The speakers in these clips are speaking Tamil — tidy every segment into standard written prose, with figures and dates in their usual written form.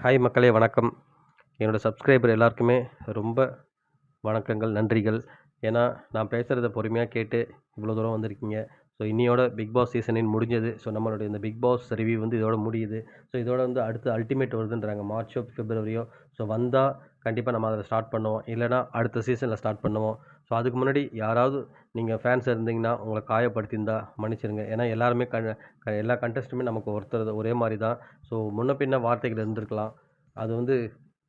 ஹாய் மக்களே வணக்கம். என்னோடய சப்ஸ்கிரைபர் எல்லாருக்குமே ரொம்ப வணக்கங்கள், நன்றிகள். ஏன்னா நான் பேசுகிறத பொறுமையாக கேட்டு இவ்வளோ தூரம் வந்திருக்கீங்க. ஸோ இன்னியோட பிக் பாஸ் சீசனின் முடிஞ்சது. ஸோ நம்மளுடைய இந்த பிக் பாஸ் ரிவ்யூ வந்து இதோட முடியுது. ஸோ இதோட வந்து அடுத்து அல்டிமேட் வருதுன்றாங்க. மார்ச்சோ பிப்ரவரியோ. ஸோ வந்தால் கண்டிப்பாக நம்ம அதை ஸ்டார்ட் பண்ணுவோம். இல்லைனா அடுத்த சீசனில் ஸ்டார்ட் பண்ணுவோம். ஸோ அதுக்கு முன்னாடி யாராவது நீங்கள் ஃபேன்ஸ் இருந்தீங்கன்னா உங்களை காயப்படுத்தியிருந்தா மன்னிச்சிருங்க. ஏன்னா எல்லாருமே எல்லா கண்டஸ்ட்டுமே நமக்கு ஒருத்தர் ஒரே மாதிரி தான். ஸோ முன்ன பின்ன வார்த்தைகள் இருந்திருக்கலாம். அது வந்து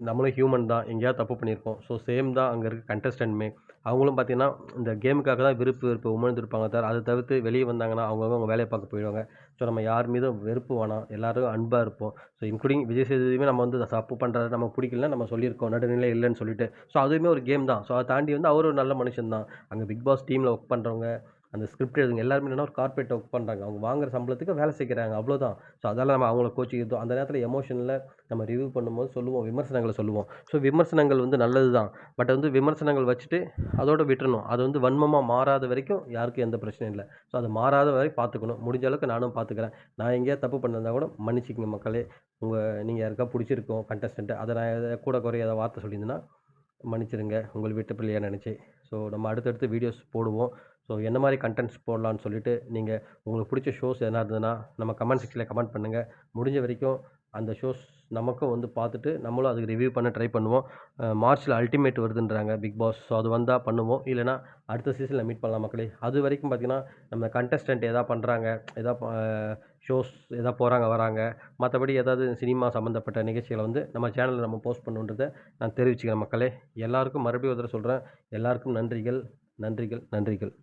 நம்மளும் ஹியூமன் தான். எங்கேயாவது தப்பு பண்ணியிருப்போம். ஸோ சேம் தான் அங்கே இருக்க கண்டஸ்டன்ட்மே. அவங்களும் பார்த்தீங்கன்னா இந்த கேமுக்காக தான் வெறுப்பு உமிழ்ந்திருப்பாங்க தவிர அதை தவிர்த்து வெளியே வந்தாங்கன்னா அவங்க வேலையை பார்க்க போயிடுவாங்க. ஸோ நம்ம யார் மீதும் வெறுப்பு வேணாம். எல்லாரும் அன்பாக இருப்போம். ஸோ இன்க்ளூடிங் விஜய் சேதுபதியுமே நம்ம வந்து தப்பு பண்ணுறது நமக்கு பிடிக்கலன்னா நம்ம சொல்லியிருக்கோம் நடுநிலை இல்லைன்னு சொல்லிட்டு. ஸோ அதுவுமே ஒரு கேம் தான். ஸோ அதை தாண்டி வந்து அவர் ஒரு நல்ல மனுஷன் தான். அங்கே பிக் பாஸ் டீமில் ஒர்க் பண்ணுறவங்க, அந்த ஸ்கிரிப்ட் எழுதுங்க எல்லாருமே என்னன்னா ஒரு கார்பரேட் ஒர்க் பண்ணுறாங்க. அவங்க வாங்குற சம்பளத்துக்கு வேலை செய்கிறாங்க, அவ்வளோதான். ஸோ அதெல்லாம் நம்ம அவங்கள கோச்சிக்கிறதோ அந்த நேரத்தில் எமோஷனில் நம்ம ரிவ்யூ பண்ணும்போது சொல்லுவோம், விமர்சனங்களை சொல்லுவோம். ஸோ விமர்சனங்கள் வந்து நல்லது தான். பட் வந்து விமர்சனங்கள் வச்சுட்டு அதோட விட்டுறணும். அது வந்து வன்மமாக மாறாத வரைக்கும் யாருக்கும் எந்த பிரச்சனையும் இல்லை. ஸோ அது மாறாத வரை பார்த்துக்கணும். முடிஞ்ச அளவுக்கு நானும் பார்த்துக்கிறேன். நான் எங்கேயாவது தப்பு பண்ணியிருந்தா கூட மன்னிச்சிக்கங்க மக்களே. நீங்கள் யாருக்கா பிடிச்சிருக்கோம் கண்டஸ்டன்ட்டு, அதை நான் கூட குறைய ஏதாவது வார்த்தை சொல்லியிருந்தேன்னா மன்னிச்சிடுங்க. உங்கள் வீட்டு பிள்ளையாக நினச்சி. ஸோ நம்ம அடுத்தடுத்து வீடியோஸ் போடுவோம். ஸோ என்ன மாதிரி கண்டென்ட்ஸ் போடலான்னு சொல்லிட்டு நீங்கள் உங்களுக்கு பிடிச்ச ஷோஸ் எதனா இருந்ததுன்னா நம்ம கமெண்ட் செக்ஷனில் கமெண்ட் பண்ணுங்கள். முடிஞ்ச வரைக்கும் அந்த ஷோஸ் நமக்கும் வந்து பார்த்துட்டு நம்மளும் அதுக்கு ரிவ்யூ பண்ண ட்ரை பண்ணுவோம். மார்ச்சில் அல்டிமேட் வருதுன்றாங்க பிக் பாஸ். ஸோ அது வந்தால் பண்ணுவோம். இல்லைனா அடுத்த சீசனில் மீட் பண்ணலாம் மக்களே. அது வரைக்கும் பார்த்திங்கன்னா நம்ம கண்டஸ்டன்ட் எதா பண்ணுறாங்க, ஷோஸ் எதா போகிறாங்க வராங்க, மற்றபடி ஏதாவது சினிமா சம்மந்தப்பட்ட நிகழ்ச்சிகளை வந்து நம்ம சேனலில் நம்ம போஸ்ட் பண்ணுன்றதை நான் தெரிவிச்சுக்கிறேன் மக்களே. எல்லாருக்கும் மறுபடியும் ஒரு தடவை சொல்கிறேன், எல்லாருக்கும் நன்றிகள், நன்றிகள், நன்றிகள்.